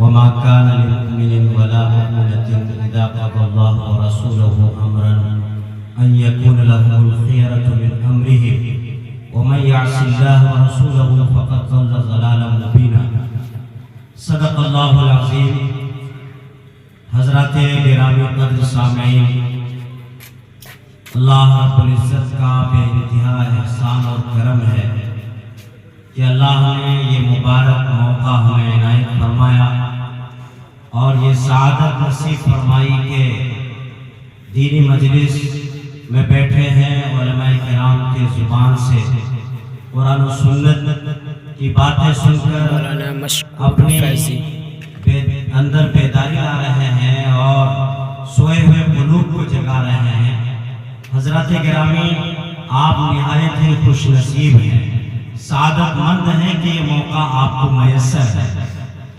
वमा कान लिमुमिनिन वला मुमिनतिन इज़ा क़ज़ल्लाहु व रसूलुहु अमरन अन यकून लहुमुल खियरतु मिन अमरिहिम व मन यअसिल्लाह व रसूलहु फ़क़द ज़ल्ला ज़लालन मुबीना। सदक़ल्लाहुल अज़ीम। हज़रात गिरामी क़द्र सामईन, अल्लाह रब्बुल इज़्ज़त का बेइंतहा एहसान और करम है कि अल्लाह ने ये मुबारक मौका हमें इनायत फरमाया और ये सआदत नसीब फरमाई के दीनी मजलिस में बैठे हैं उलमाए किराम के ज़ुबान से कुरान और सुन्नत की बातें सुनकर अपने अंदर बेदारी ला रहे हैं और सोए हुए कुलूब को जगा रहे हैं। हज़रत गिरामी, आप निहायत ही खुश नसीब हैं, सादतमंद हैं कि ये मौका आपको मैसर है,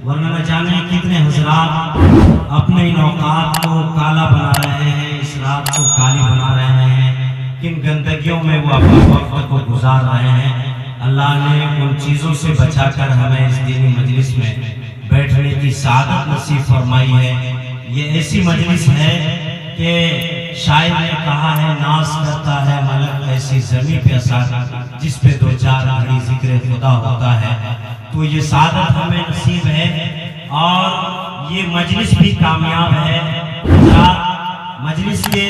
वरना न जाने कितने हजरात अपने इन औकात को काला बना रहे हैं, इस रात को काली बना रहे हैं, किन गंदगियों में वो अपने वक्त को गुजार रहे हैं। अल्लाह ने उन चीज़ों से बचाकर हमें इस दीनी मजलिस में बैठने की सादत नसीब फरमाई है। ये ऐसी मजलिस है कि शायर ने कहा है, नाज करता है मलक ऐसी ज़मीं पे असर जिस पे दो चार घड़ी जिक्र खुदा होता है। तो ये सादत हमें नसीब है और ये मजलिस भी कामयाब है। मजलिस के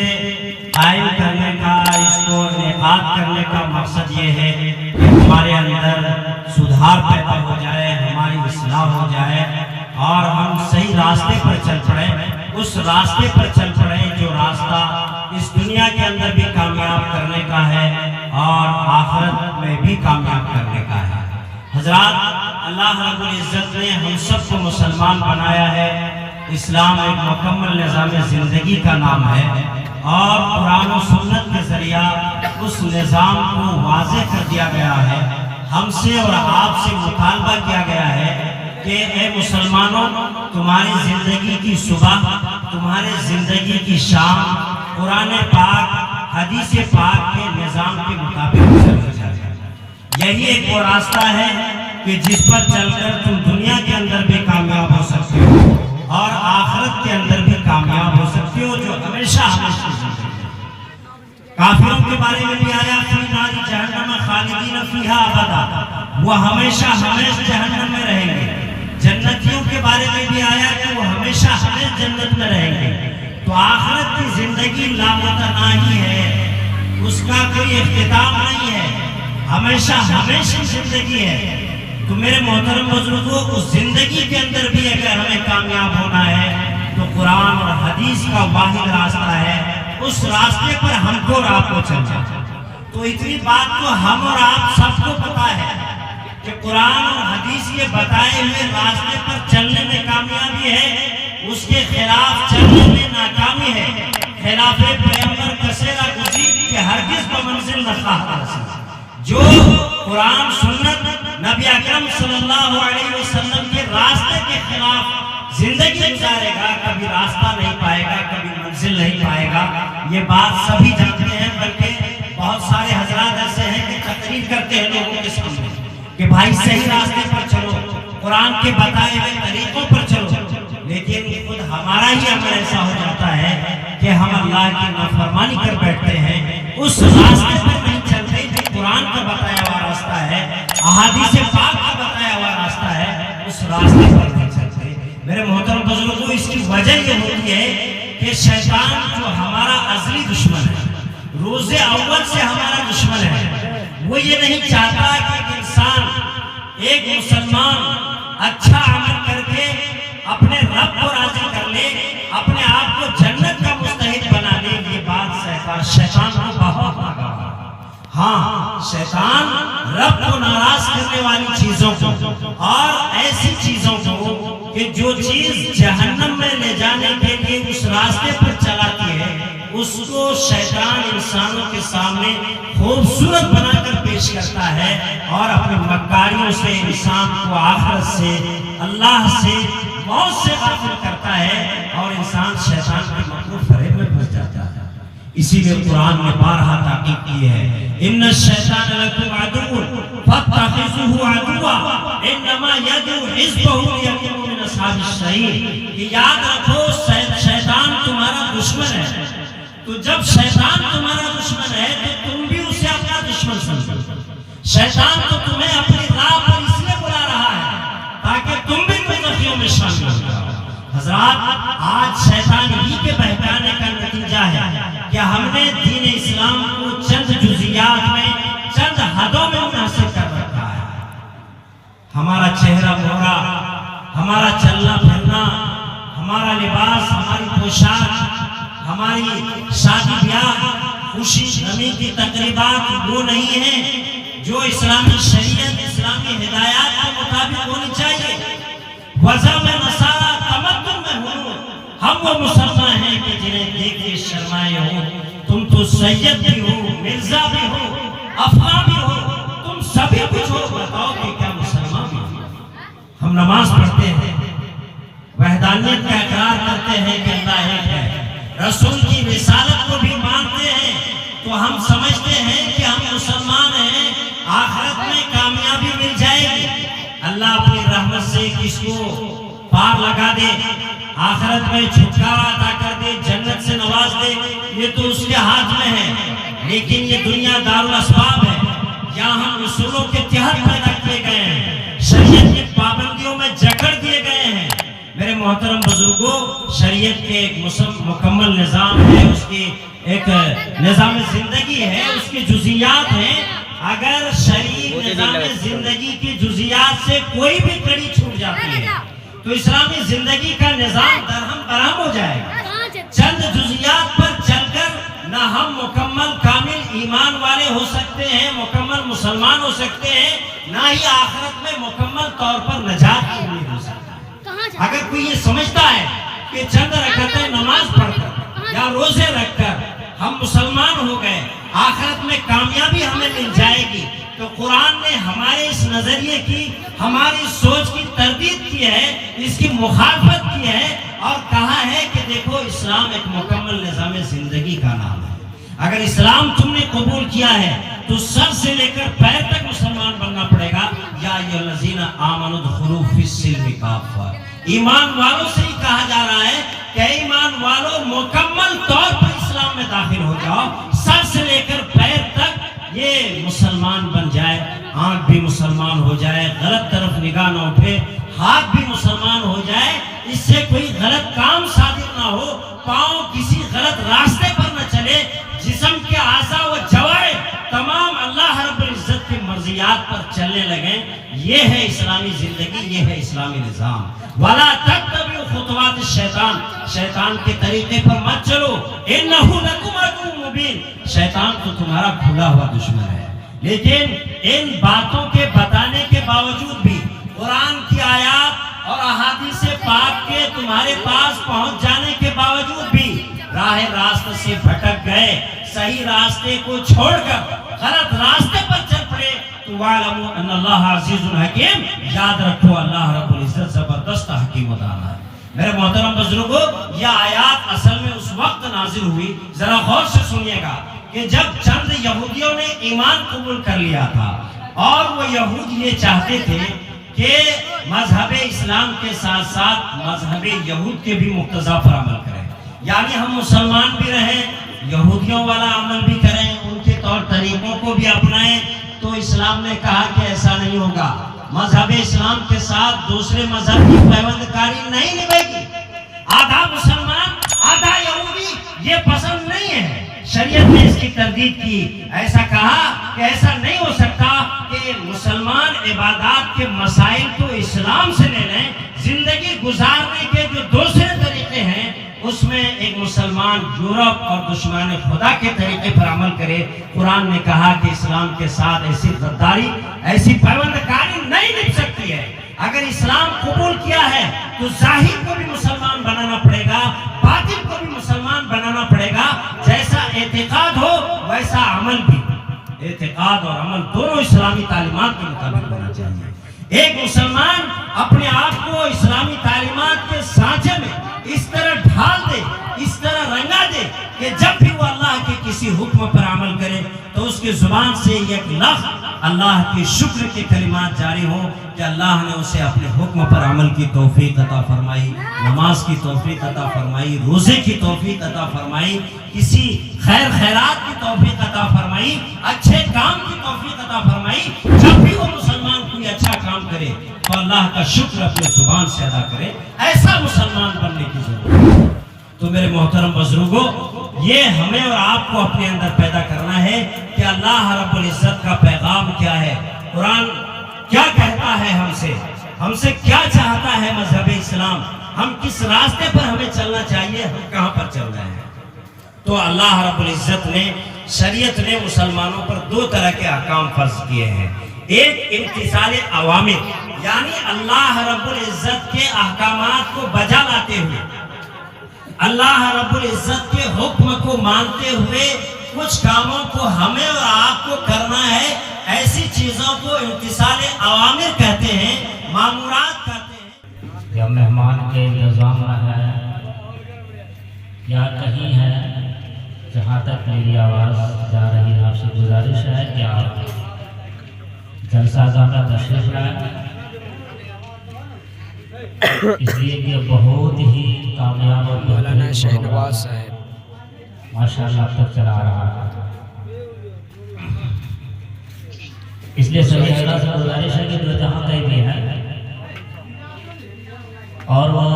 कायम करने का, इसको इनेकाद करने का मकसद ये है कि हमारे अंदर सुधार पैदा हो जाए, हमारी इस्लाह हो जाए और हम सही रास्ते पर चल पड़े, उस रास्ते पर चल पड़े जो रास्ता इस दुनिया के अंदर भी कामयाब करने का है और आखिरत में भी कामयाब करने का है। हजरात, अल्लाह रब्बुल इज़्ज़त ने हम सबको मुसलमान बनाया है। इस्लाम एक मुकम्मल निज़ाम ज़िंदगी का नाम है और कुरान और सुन्नत के ज़रिया उस निज़ाम को वाज़ेह कर दिया गया है। हमसे और आपसे मुतालबा किया गया है कि ए मुसलमानों, तुम्हारी ज़िंदगी की सुबह, तुम्हारी ज़िंदगी की शाम कुरान पाक, हदीस पाक के निज़ाम के मुताबिक चलना चाहिए। यही एक वो रास्ता है कि जिस पर चलकर तुम दुनिया के अंदर भी कामयाब हो सकते हो और आखिरत के अंदर भी कामयाब हो सकते हो, जो हमेशा हमेशा। काफिरों के बारे में भी आया, फी नारी जहन्नम खालिदीन फीहा अबदा, वो हमेशा हमेशा जहन्नम में रहेंगे। जन्नतियों के बारे में भी आया कि वो हमेशा हमेशा जन्नत में रहेंगे। तो आखिरत की जिंदगी लामतनाही है, उसका कोई इख्तिताम नहीं है, हमेशा हमेशा जिंदगी है। तो मेरे मोहतरम बुजुर्गों, उस जिंदगी के अंदर भी अगर हमें कामयाब होना है तो कुरान और हदीस का वाहिद रास्ता है, उस रास्ते पर हमको और आपको चलना। तो इतनी बात तो हम और आप सबको पता है कि कुरान और हदीस के बताए हुए रास्ते पर चलने में कामयाबी है, उसके खिलाफ चलने में नाकामी है। खिलाफे पैगंबर कसेरा गुजी के हरगिज़ बमंजिल न खाह। जो कुरान सुन्नत नबी अकरम सल्लल्लाहु अलैहि वसल्लम के रास्ते के खिलाफ जिंदगी गुजारेगा, कभी रास्ता नहीं पाएगा, कभी मंजिल नहीं पाएगा। ये बात सभी जानते हैं, बल्कि बहुत सारे हजरात ऐसे हैं कि तकरीर करते हैं लोगों के सामने कि भाई सही रास्ते पर चलो, कुरान के बताए हुए तरीकों पर चलो, लेकिन खुद हमारा ही अमल ऐसा हो जाता है कि हम अल्लाह की नाफरमानी कर बैठते हैं, उस रास्ते पर नहीं चलते जो कुरान का बताया हुआ रास्ता है, अहादीस पाक का बताया हुआ रास्ता है, उस रास्ते पर नहीं चलते। मेरे मोहतरम बुजुर्गों, इसकी वजह ये होती है कि शैतान जो हमारा असली दुश्मन है, रोज़े अव्वल से हमारा दुश्मन है, वो ये नहीं चाहता कि एक इंसान, एक मुसलमान अच्छा अमल करके अपने रब को राजी कर ले, अपने आप को जन्नत का मुस्तहिक बना ले। ये बात शैतान को बहुत लगा। हाँ, शैतान रब को नाराज करने वाली चीजों को और ऐसी चीजों को कि जो चीज जहन्नम में ले जाने के लिए उस रास्ते पर चलाती है, उसको शैतान इंसानों के सामने खूबसूरत बनाकर पेश करता है और अपनी मक्कारियों से इंसान को आखिरत से, अल्लाह से, मौत से गाफिल करता है और इंसान शैतान के मकरूह फरेब में फंस जाता है। इसीलिए कुरान ने बारहा ताकीद की है, इन्ना शैतान लकुम अदुव्वुन फत्तखिज़ूहु अदुव्वा इन्नमा यदउ हिज़्बहु लियकुनु मिनस असहाबिश सईर कि याद रखो शैतान तुम्हारा दुश्मन है। तो जब शैतान तुम्हारा दुश्मन है तो तुम भी उसे अपना दुश्मन समझो। शैतान तो तुम्हें अपनी राह पर इसलिए बुला रहा है ताकि तुम भी मुज़फ्फियों में शामिल हो जाओ। हज़रात, आज शैतान ही के बहकाने का नतीजा है कि हमने दीन इस्लाम को चंद जुज़ियात में, चंद हदों में मुनहसर कर रखा है। हमारा चेहरा मोहरा, हमारा चलना फिरना, हमारा लिबास, हमारी पोशाक, हमारी शादी ब्याह, खुशी गमी की तकरीबात वो नहीं है जो इस्लामी शरीयत, इस्लामी हिदायत के मुताबिक होनी चाहिए। वज़ा में नसारा, तमद्दुन में हुनूर, हम वो मुसलमान हैं कि जिन्हें देख के शर्माए हो। तुम तो सैयद भी हो, मिर्जा भी हो, अफगा भी हो, तुम सभी कुछ हो, बताओ कि क्या मुसलमान भी हो? हम नमाज पढ़ते हैं, वहदानियत का इकरार करते हैं कि अल्लाह एक है, रसूल की रिसालत को भी मानते हैं, तो हम समझते हैं कि हम मुसलमान हैं, आखिरत में कामयाबी मिल जाएगी। अल्लाह अपनी रहमत से किसको पार लगा दे, आखिरत में छुटकारा अता कर दे, जन्नत से नवाज दे, ये तो उसके हाथ में है। लेकिन ये दुनिया दारुल अस्बाब है, यहाँ हम उसूलों के तहत पैदा किए गए हैं, शरीयत की पाबंदियों में जकड़ दिए गए हैं। मेरे मोहतरम बुजुर्गों, शरीयत के एक मुकम्मल निज़ाम है, उसकी एक निज़ाम जिंदगी है, उसकी जुज़ियात हैं। अगर शरीय निज़ाम जिंदगी की जुज़ियात से कोई भी कड़ी छूट जाती है तो इस्लामी जिंदगी का निज़ाम दरहम बरहम हो जाएगा। चंद जुज़ियात पर चलकर न हम मुकम्मल कामिल ईमान वाले हो सकते हैं, मुकम्मल मुसलमान हो सकते हैं, ना ही आखिरत में मुकम्मल तौर पर नजात की उम्मीद हो सकती है। अगर कोई ये समझता है कि चंद रकातें नमाज पढ़कर या रोजे रखकर हम मुसलमान हो गए, आखिरत में कामयाबी हमें मिल जाएगी, तो कुरान ने हमारे इस नजरिए की, हमारी सोच की तरदीद की है, इसकी मुखालफत की है और कहा है कि देखो इस्लाम एक मुकम्मल निज़ाम जिंदगी का नाम है। अगर इस्लाम तुमने कबूल किया है तो सर से लेकर पैर तक मुसलमान बनना पड़ेगा। या अय्युहल्लज़ीना आमनु दुखुलू फिस्सिल्मि काफ़ा, ईमान वालों से ही कहा जा रहा है कि ईमान वालों मुकम्मल तौर पर इस्लाम में दाखिल हो जाओ, सर से लेकर पैर तक ये मुसलमान बन जाए, आंख भी मुसलमान हो जाए, गलत तरफ निगाह न उठे, हाथ भी मुसलमान हो जाए, इससे कोई गलत काम सादिर ना हो, पाँव किसी गलत रास्ते पर न चले, जिस्म के आज़ा व जवारे तमाम अल्लाह रब्बुल इज्जत की मर्जियात पर चलने लगे। ये है इस्लामी जिंदगी, ये है इस्लामी निज़ाम। वला तत्तबिउ खुतवात शैतान, शैतान के तरीके पर मत चलो, इन्नहु लकुम अदुव्वुम मुबीन, शैतान तो तुम्हारा खुला हुआ दुश्मन है। लेकिन इन बातों के बताने के बावजूद भी, कुरान की आयत और अहादीस पाक के तुम्हारे पास पहुंच जाने के बावजूद भी राह रास्ते से भटक गए, सही रास्ते को छोड़कर गलत रास्ते पर चल पड़े, तो वालमू अन्नल्लाह अज़ीज़ुन हकीम, याद रखो अल्लाह रब्बुल इज्जत जबरदस्त हकीम दाना है। मेरे मोहतरम बुजुर्गों, यह आयत असल में उस वक्त नाजिल हुई, जरा गौर से सुनिएगा, कि जब चंद यहूदियों ने ईमान कबूल कर लिया था और वो यहूद ये चाहते थे कि मजहब इस्लाम के साथ साथ मजहब यहूद के भी मुक्तज़ा पर अमल करें, यानी हम मुसलमान भी रहें, यहूदियों वाला अमल भी करें, उनके तौर तरीकों को भी अपनाएं। तो इस्लाम ने कहा कि ऐसा नहीं होगा, मजहब इस्लाम के साथ दूसरे मजहब की पैबंदकारी नहीं निभाएगी। आधा मुसलमान आधा यहूदी, ये पसंद नहीं है। शरीयत ने इसकी तरदीद की, ऐसा कहा कि ऐसा नहीं हो सकता कि मुसलमान इबादत के मसाइल तो इस्लाम से ले लें, जिंदगी गुजारने के जो दूसरे तरीके हैं उसमें एक मुसलमान यूरोप और दुश्मन खुदा के तरीके पर अमल करे। कुरान ने कहा कि इस्लाम के साथ ऐसी गद्दारी, ऐसी पैबंदकारी नहीं निभ सकती है। अगर इस्लाम कबूल किया है तो जाहिर को भी मुसलमान बनाना पड़ेगा, बातिन को भी मुसलमान बनाना पड़ेगा। जैसा एतिकाद हो वैसा अमल भी, एतिकाद और अमल दोनों इस्लामी तालीमात के मुताबिक होना चाहिए। एक मुसलमान अपने आप को इस्लामी तालीमात के सांचे में इस तरह ढाल दे, इस तरह रंगा दे कि जब भी वो अल्लाह के किसी हुक्म पर अमल करे तो उसकी जुबान से एक लफ्ज़ अल्लाह की शुक्र के कलिमात जारी हो कि अल्लाह ने उसे अपने हुक्म पर अमल की तौफीक अता फरमाई, नमाज की तौफीक अता फरमाई, रोजे की तौफीक अता फरमाई, किसी खैर खैरात की तौफीक अता फरमाई, अच्छे काम की तौफीक अता फरमाई। जब भी वो मुसलमान कोई अच्छा काम करे तो अल्लाह का शुक्र अपने जुबान से अदा करे। ऐसा मुसलमान बनने की जरूरत है। तो मेरे मोहतरम बुजुर्गों, ये हमें और आपको अपने अंदर पैदा करना है कि अल्लाह रब्बुल इज्जत का पैगाम क्या है, कुरान क्या कहता है हमसे क्या चाहता है मजहब इस्लाम, हम किस रास्ते पर हमें चलना चाहिए, हम कहां पर चल रहे हैं। तो अल्लाह रब्बुल इज्जत ने, शरीयत ने मुसलमानों पर दो तरह के अहकाम फर्ज किए हैं। एक इम्तिसाल अवामिर, यानी अल्लाह रब्बुल इज्जत के अहकामात को बजा लाते हुए, अल्लाह रब्बुल इज्जत के हुक्म को मानते हुए कुछ कामों को हमें और आपको करना है। ऐसी चीजों को इम्तिसाल अवामिर कहते हैं, मामूरात कहते हैं। या मेहमान के इंतजाम है या कहीं है, जहाँ तक मेरी आवाज़ जा रही है, आपसे गुजारिश है कि आप जलसागाह में तशरीफ लाएं, इसलिए कि बहुत ही कामयाब और मौलाना शहनवाज साहब माशाअल्लाह अब तक चला रहा है। इसलिए सभी अल्लाह से गुजारिश है कि जो जहाँ कहीं भी है और वो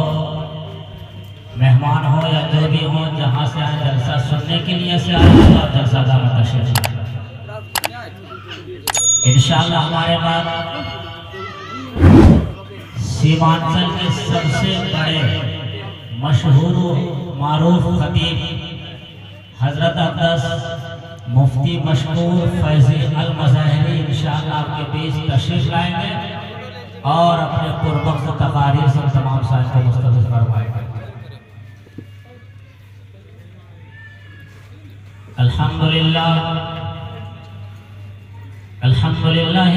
मेहमान हो या जो भी हो, जहाँ से आए जलसा सुनने के लिए से आए तो आप जलसागाह में तशरीफ इंशाअल्लाह। हमारे बाद सीमांचल के सबसे बड़े मशहूर मारूफ खतीब हजरत अब्बास मुफ्ती मशहूर फैज़ी अल मज़ाहिरी इंशाअल्लाह आपके बीच तशरीफ लाएंगे और अपने पुरवक्त तकारीर से तमाम साथ को मुस्तफ़िज़ फरमाएंगे। अल्हम्दुलिल्लाह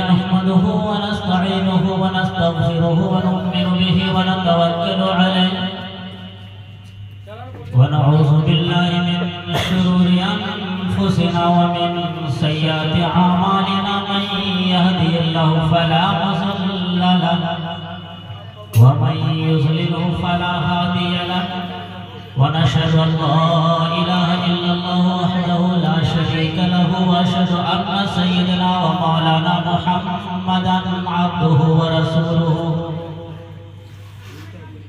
नहमदुहु व नस्तईनुहु व नस्तगफिरुहु व नु'मिनु बिही व नतवक्कलु अलैहि व नऊज़ु बिल्लाहि मिन शुरूरि अनफुसिना व मिन सय्यिआति अमालिना मन यहदिहिल्लाहु फला मुज़िल्ल लहु व मन युज़लिलहु फला हादिय लहु व नशहदु अन ला इलाहा इल्लल्लाहु वहदहु ला शरीका लहु व अशहदु अन्ना सय्यदना व मौलाना मुहम्मदन अब्दुहु व रसूलुहु।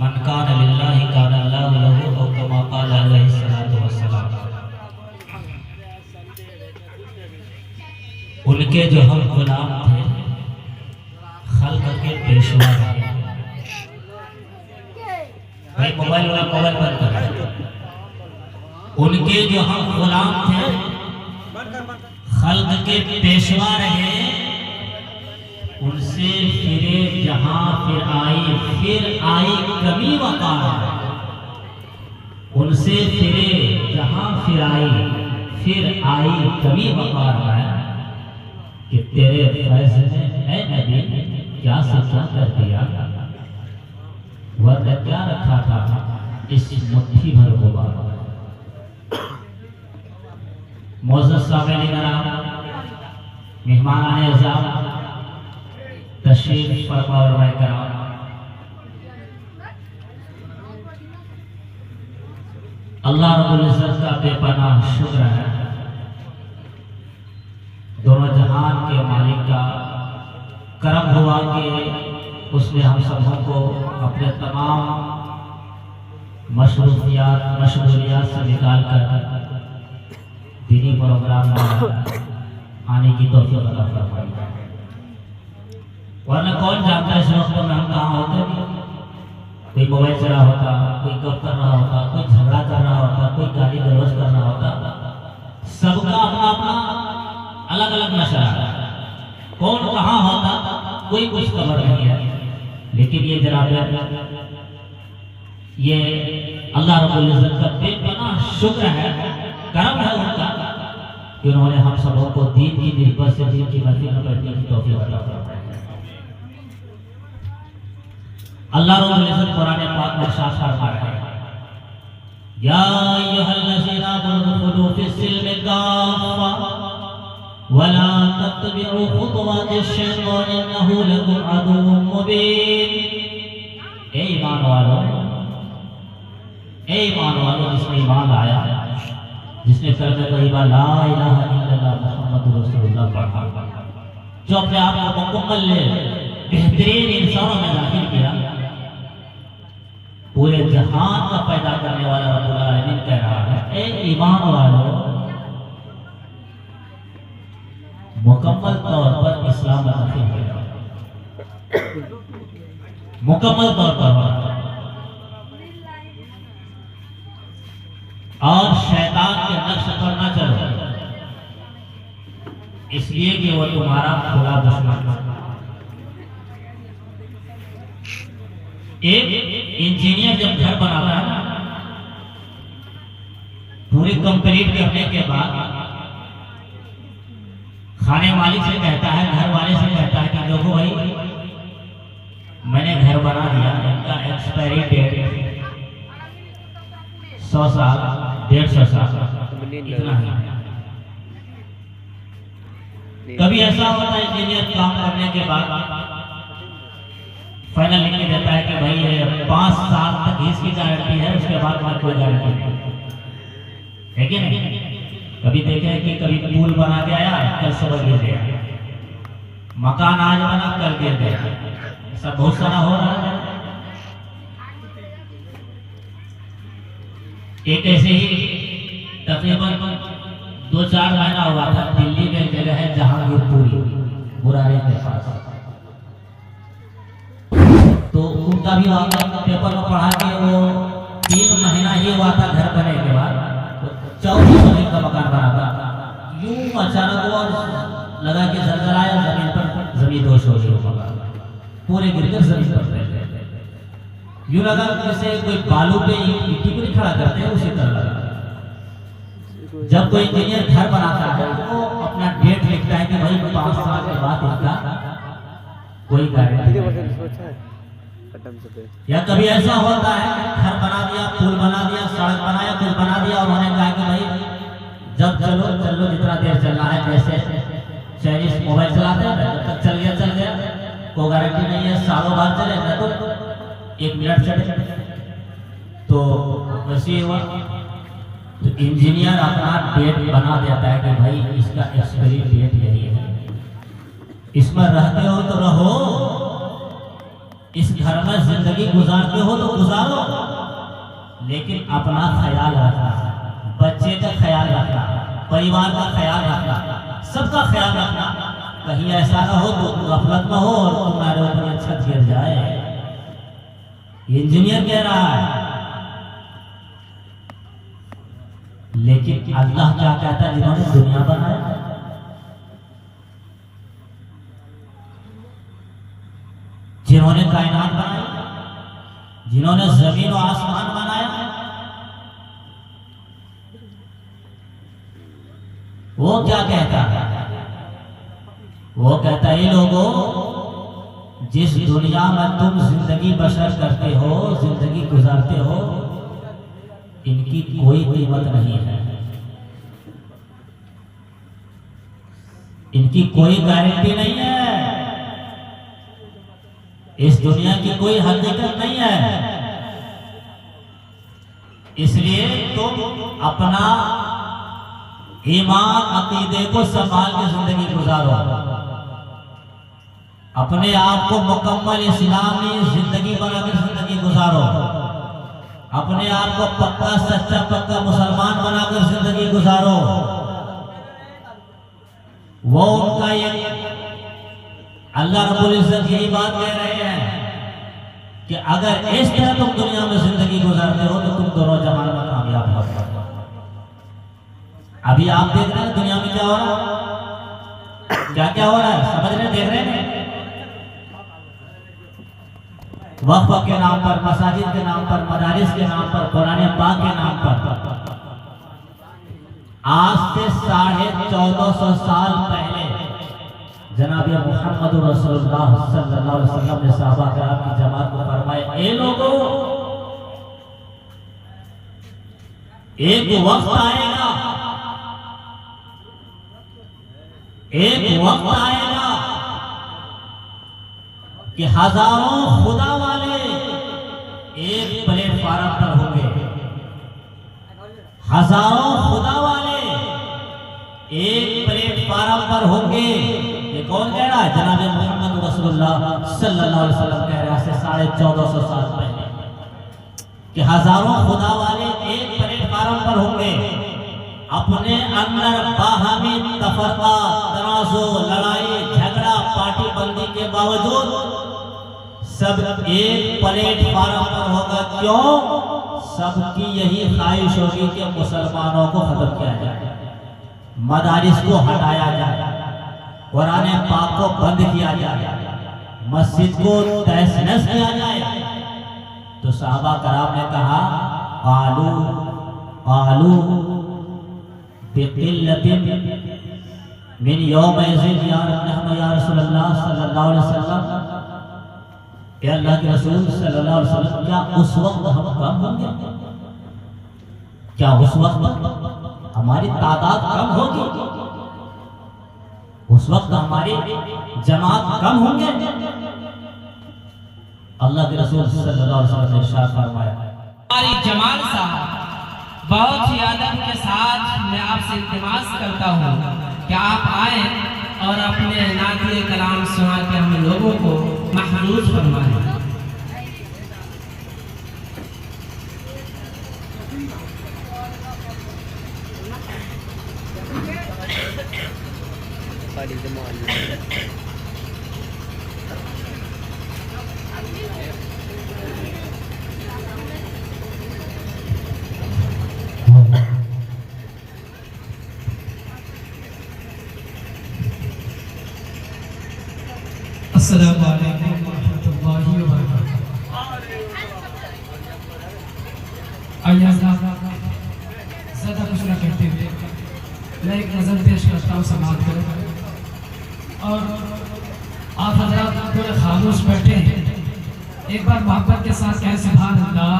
मन कान लिल्लाहि कान अल्लाहु लहु औ कमा क़ाल अलैहि सल्लतु वस्सलाम। उनके जो हम गुलाम थे, खल्क के पेशवा थे। भाई मोबाइल बंद कर। उनके जो हम गुलाम थे, खल्क के पेशवा रहे, उनसे फिरे जहां फिर आई कमी वकार। उनसे फिरे जहां फिर आई कमी वकार है कि तेरे फैसले है नबी क्या से क्या कर दिया, वह क्या रखा था इस मुट्ठी भर गुबार। मोअज़्ज़ज़ सामईन किराम, मेहमान अज़ाम तशरीफ फरमा और कराम। अल्लाह रब्बुल इज्जत का बेपनाह शुक्र है, दोनों जहान के मालिक का करम हुआ कि उसने हम सबों को अपने तमाम मशगूलियात से निकाल कर दीनी प्रोग्राम में आने की तौफीक अता फरमाई। वरना कौन जानता है इस वक्त में हम कहाँ होते। कोई मोबाइल चला होता, कोई गप कर रहा होता, कोई झगड़ा कर रहा होता, कोई गाली गलौज कर रहा होता। सबका अपना अपना अलग अलग नशा है, कौन कहाँ होता कोई कुछ खबर नहीं है। लेकिन ये जनाब ये अल्लाह रब्बुल इज्जत का बेपनाह शुक्र है, करम है उनका कि उन्होंने हम सबों को दीन की निस्बत से दीन की महफिल में बैठने की तौफीक अता फरमाई। अल्लाह रब्बुल इज्जत कुरान पाक में इरशाद फरमा रहे हैं, या अय्युहल्लज़ीना आमनू फिस्सिल्मि काफ़ा वला तत्तबिउ खुतवातिश शैतान इन्नहु लकुम अदुव्वुम मुबीन। ए ईमान वालों, जिसने ईमान लाया, जिसने कलमे तय्यबा ला इलाहा इल्लल्लाह मुहम्मदुर रसूलुल्लाह पढ़ा, जो अपने आप को मुकम्मल बेहतरीन इंसानों में दाखिल किया, पूरे जहान का पैदा करने वाला रब्बुल आलमीन कह रहा है, ए ईमान वालों, मुकम्मल तौर पर इस्लाम में दाखिल हो जाओ, मुकम्मल तौर पर। और शैतान के नक्श पर न चलो, इसलिए कि वो तुम्हारा खुदा दुश्मन। एक इंजीनियर जब घर बनाता है, पूरी कंप्लीट करने के बाद खाने मालिक से कहता है, घर वाले से कहता है कि देखो भाई मैंने घर बना दिया, इनका एक्सपायरी डेट 100 साल 150 साल इतना है। कभी ऐसा होता है इंजीनियर काम करने के बाद फाइनल लिख के देता है कि भाई ये 5 साल तक इसकी गारंटी है, उसके बाद हमारी कोई गारंटी नहीं है कि नहीं। कभी देखे कि कभी पुल बना के आया, कल सुबह गिर गया, मकान आज बना कल गिर गया, सब बहुत सारा हो रहा है। एक ऐसे ही तकरीबन 2-4 महीना हुआ था, दिल्ली में एक जगह है जहांगीरपुरी बुरारे के पास, तो उनका भी पेपर में पढ़ा के वो 3 महीना ही हुआ था घर बनने के बाद, 14 मंजिल का मकान बना था। यूं अचानक वो लगा कि जलजला आया, जमीन पर जमीन दोष हो गई, मकान पूरे गिरकर जमीन पर फैल गए। यूं लगा जैसे कोई बालू पे मिट्टी को नहीं खड़ा करते हैं, उसी तरह लगा। जब कोई इंजीनियर घर बनाता है तो अपना डेट लिखता है कि भाई 5 साल के बाद इसका कोई गारंटी नहीं। या कभी ऐसा होता है घर बना दिया, पुल बना दिया, सड़क बनाया, कुछ बना दिया, उन्होंने कहा कि भाई जब चलो जितना देर चलना है, जैसे चाइनीज मोबाइल चलाते हैं, जब तक चल गया, कोई गारंटी नहीं है, सालों बाद चलेगा तो 1 मिनट चले। तो वैसे हुआ, तो इंजीनियर अपना डेट बना देता है कि भाई इसका एक्सपायरी डेट यही है, इसमें रहते हो तो रहो, इस घर में जिंदगी गुजारते हो तो गुजारो, लेकिन अपना ख्याल रखना, बच्चे का ख्याल रखना, परिवार का ख्याल रखना, सबका ख्याल रखना। कहीं ऐसा ना हो तो गफलत में हो और तुम्हारे ऊपर छत गिर जाए। इंजीनियर कह रहा है, लेकिन अल्लाह क्या कहता है, जिन्होंने दुनिया बनाया, जिन्होंने कायनात बनाई, जिन्होंने जमीन और आसमान बनाया, वो क्या कहता है? वो कहता है, लोगों, जिस दुनिया में तुम जिंदगी बसर करते हो, जिंदगी गुजारते हो, इनकी कोई कीमत नहीं है, इनकी कोई गारंटी नहीं है, इस दुनिया की कोई हकीकत नहीं है। इसलिए तुम अपना ईमान अकीदे को संभाल के जिंदगी गुजारो, अपने आप को मुकम्मल इस्लामी जिंदगी बनाकर जिंदगी गुजारो, अपने आप को पक्का सच्चा पक्का मुसलमान बनाकर जिंदगी गुजारो। वो उनका ये अल्लाह रब्बुल इज्जत यही बात कह रहे हैं कि अगर इस तरह तुम दुनिया में जिंदगी गुजारते हो तो तुम दोनों जहान में कामयाब हो सकते हो। अभी आप देख रहे हैं दुनिया में क्या हो रहा है, क्या क्या हो रहा है, समझ रहे, देख रहे हैं। वक्फ के नाम पर, मसाजिद के नाम पर, मदारिस के नाम पर, कुरान पाक के नाम पर आज से 1450 साल पहले जनाब मोहम्मद रसूलुल्लाह सल्लल्लाहु अलैहि वसल्लम ने सहाबा किराम की जमात को फरमाया, ए लोगों, एक वक्त आएगा, एक वक्त आएगा कि हजारों खुदा वाले एक प्लेटफार्म पर होंगे, हजारों खुदा वाले एक प्लेटफार्म पर होंगे। ये कौन कह रहा है? जनाब मोहम्मद रसूलुल्लाह सल्लल्लाहु अलैहि वसल्लम कह रहे हैं 1450 साल पहले कि हजारों खुदा वाले एक प्लेटफार्म पर होंगे। अपने अंदर बाहमी तफरका, तनाज़ो, लड़ाई झगड़ा, पार्टी बंदी के बावजूद सब एक प्लेटफार्म पर होगा। क्यों? सबकी यही ख्वाहिश होगी कि मुसलमानों को खत्म किया जाए, मदारिस को हटाया जाए, कुरान पाक को बंद किया जाए, मस्जिद को तहस नहस किया जाए। तो सहाबा कराम ने कहा, आलू आलू बिकिल्लतिन मिन यौमइज़िन या रसूलल्लाह सल्लल्लाहु अलैहि वसल्लम, या अल्लाह के रसूल सल्लल्लाहु अलैहि वसल्लम, क्या उस वक्त हम कम होंगे? क्या उस वक्त हमारी तादाद कम होगी? उस वक्त हमारी जमात कम होंगे? अल्लाह के रसूल सल्लल्लाहु अलैहि वसल्लम ने इरशाद फरमाया, हमारी जमाल साहब, बहुत ही अदब के साथ मैं आपसे इल्तिमास करता हूँ कि आप आए और अपने नाज़िए कलाम सुना के हम लोगों को महफूज फरमाएं। अस्सलामु अलैकुम वरहमतुल्लाहि वबरकातुहू। आइए ज़्यादा कुछ न कहते हुए मैं एक नज़र पेश करता हूँ, समाप्त करो। और आप हज़रात थोड़े खामोश बैठे हैं, एक बार मोहब्बत के साथ कहें सुभान अल्लाह।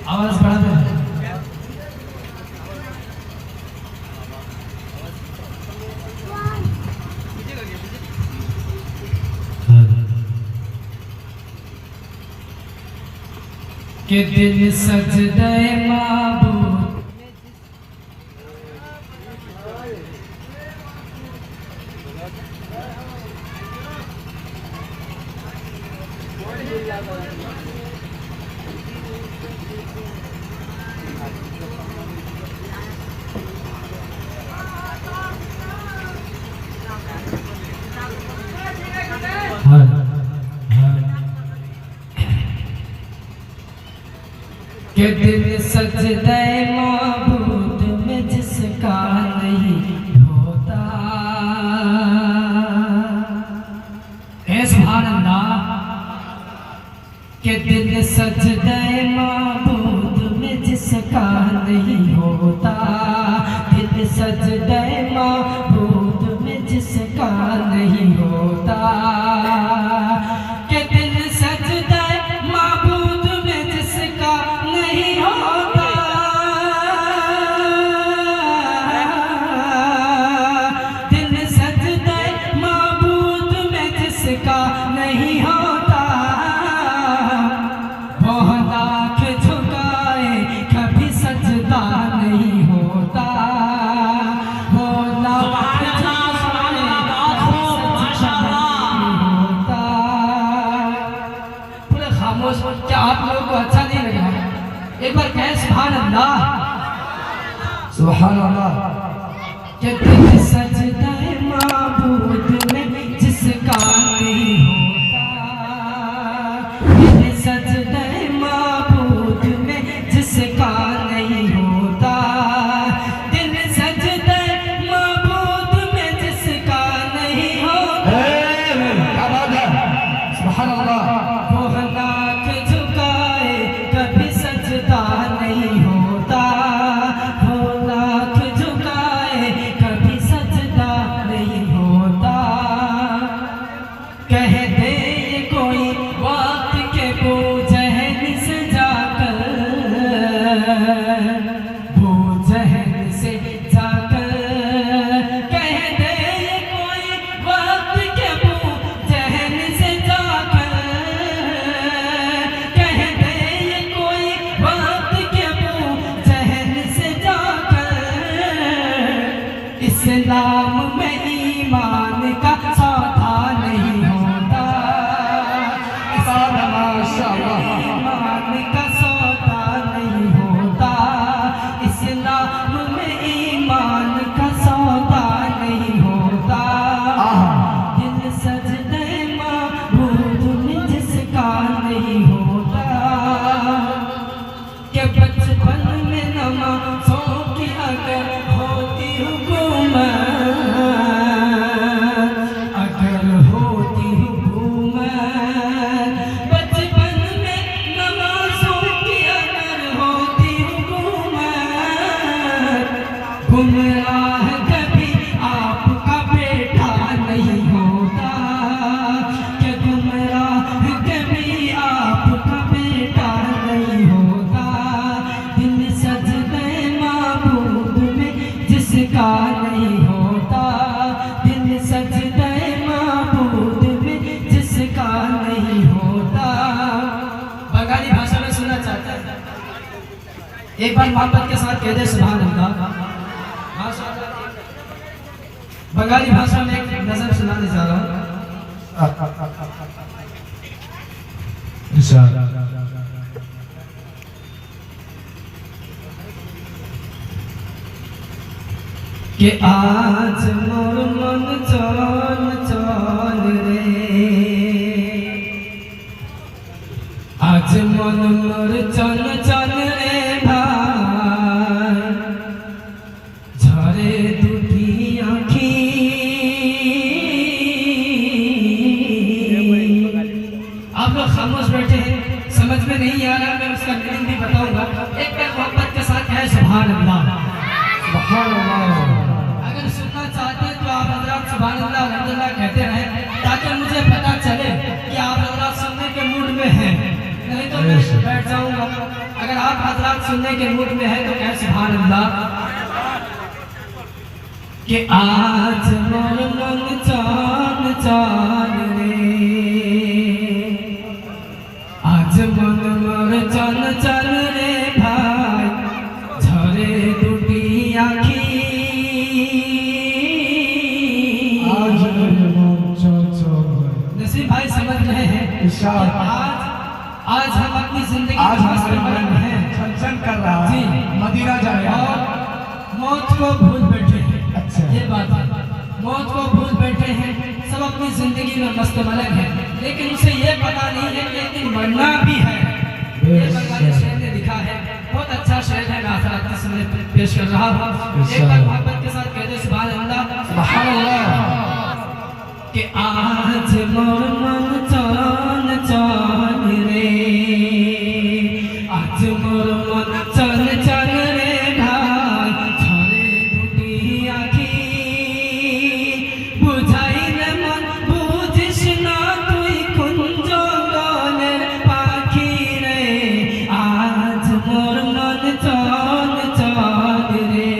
आवाज़ बढ़ा दें। के दिल सजदे माबूद के दिल सजदे माबूद में जिसका नहीं होता। ऐ सुभान अल्लाह। के दिल सजदे माबूद में जिसका नहीं होता, दिल सजदे माबूद में जिसका नहीं होता। के दिल सजदे माबूद में जिसका नहीं होता, दिल सजदे माबूद में जिसका नहीं होता, वो लाख झुकाए कभी सजदा नहीं होता। वो लाख झुकाए कभी सजदा नहीं होता। पूरे खामोश। क्या आप लोगों को अच्छा नहीं लगा? एक बार कहें सुभान अल्लाह। सुभान अल्लाह। के दिल सज नाम में ईमान का सौदा नहीं होता, ईमान का सौदा नहीं होता, इस नाम में ईमान का सौदा नहीं होता। दिल सजदे माबूद में जिसका नहीं होता, कि बचपन में नमाज़ों की अगर होती हुकूमत, अगर होती हुकूमत, बचपन में नमाज़ों की अगर होती हुकूमत, गुमराह कभी आपका बेटा नहीं होता, कि गुमराह कभी आपका बेटा नहीं होता। दिल सजदे माबूद में जिसका नहीं होता, दिल सजदे माबूद में जिसका नहीं होता। बंगाली भाषा में सुनना चाहता है, एक बार मोहब्बत के साथ कह दे सुभान अल्लाह। बंगाली भाषा में एक नज़म सुनाने जा रहा हूँ। कि आज मोर मन चल चल रे, आज मन मोर चल चल रे भाई, झरे दुखी आँखी। आप लोग खामोश बैठे हैं, समझ में नहीं आ रहा, मैं उसका मीनिंग भी बताऊंगा। एक बार मोहब्बत के साथ है सुभान अल्लाह, सुभान अल्लाह। अगर सुनना चाहते हैं तो आप हज़रात सुभान अल्लाह अल्हम्दुलिल्लाह कहते रहें, ताकि मुझे पता चले कि आप हज़रात सुनने के मूड में हैं, नहीं तो मैं बैठ जाऊंगा। अगर आप हज़रात सुनने के मूड में हैं तो कह सुभान अल्लाह। कि आज मोर मन चाल चाल रे, आज मन मोर चल चल रे भाई, झरे टूटी आँखी। नसीब भाई समझ रहे हैं, आज हम अपनी जिंदगी आज हमारे मन हैं, छन कर रहा है जी, मदीना जा रहा है और मौत को भूल बैठे हैं। अच्छा। ये बात है, मौत को भूल बैठे हैं, सब अपनी जिंदगी में मस्त मलक है, लेकिन उसे ये पता नहीं है कि एक दिन मरना भी है। ये बंगाली शेर ने लिखा है, बहुत अच्छा शेर है, मैं आपके सामने पेश कर रहा हूँ। एक बार मोहब्बत के साथ कह दे सुभान अल्लाह, सुभान अल्लाह। कि आज मोर मन चल चल रे, आज मोर मन चल चल रे भाई, झरे टूटी आँखी। बुझाई न मन बुझिस ना तुई कुंज गलेर पाखी रे, आज मोर मन चल चल रे,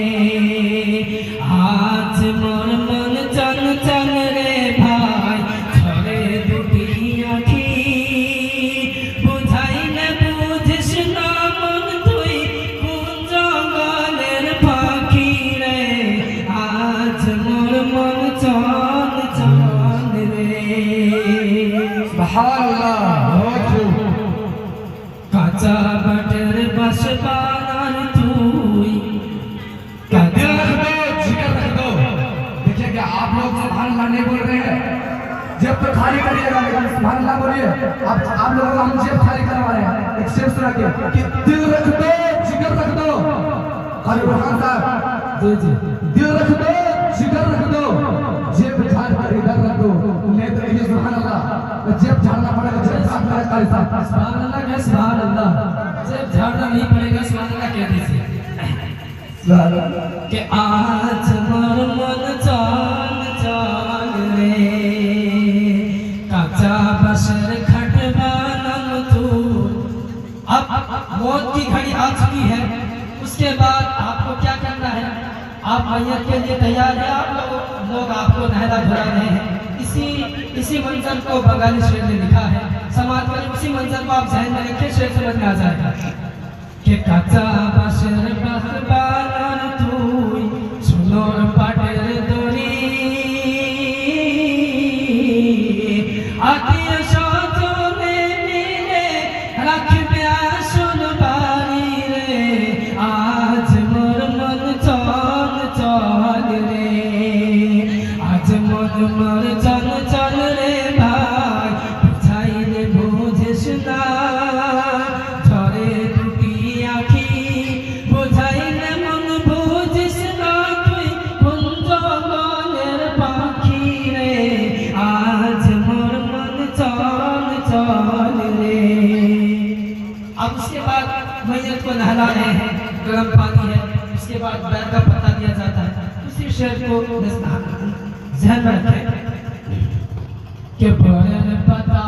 आज मोर मन चल चल रे भाई, झरे टूटी आँखी। बुझाई न बुझिस ना मन तुई कुंज गलेर पाखी रे, आज मोर मन चल चल रे। सुभान अल्लाह। बहुत खूब। काचा बटर बस बानर तुई, दिल रख दो, जिक्र रख दो। देखिए क्या आप लोग सुभान अल्लाह नहीं बोल रहे हैं, जेब तो खाली करिएगा, लेकिन सुभान अल्लाह बोलिए। आप लोगों को हम जेब खाली करवा रहे हैं। एक शेर सुना के कि दिल रख दो, जिक्र रख दो। खाली बुरहान साहब, जी जी, दिल रख दो, जिक्र रख दो, जेब झाड़ कर इधर रख दो। नहीं तो ये सुभान अल्लाह तो जेब झाड़ना पड़ेगा, जेब झाड़ मेरा कारी साहब। सुभान अल्लाह कह सुभान अल्लाह, जेब झाड़ना नहीं पड़ेगा, सुभान अल्लाह कह दीजिए। कि आज मोर मन चल चल रे, काचा बसर खटवानम तू। अब मौत की घड़ी आ चुकी है, उसके बाद आपको क्या करना है? आप मैयत के लिए तैयार है? आप लोग आपको नहला धुला रहे हैं। इसी मंजर को बंगाली शेर ने लिखा है, समाज में उसी मंजर को आप ज़हन में रखिए, शेर समझ में आ जाएगा। कि काचा बसर बखबानर तुई, सुनोर पाटेर दरी मोर चल चल रे भाई बुझाइले बुझिस ना झरे दुटी आखी बुझाइले मन बुझिस ना तुई कुंजबনের পাখি রে आज मोर मन चल चल रे। अब उसके बाद मैयत को नहला रहे हैं, गर्म पानी है, उसके बाद बैल का पत्ता दिया जाता है। उसी शेर को ध्यान में रखें कि बैल पत्ता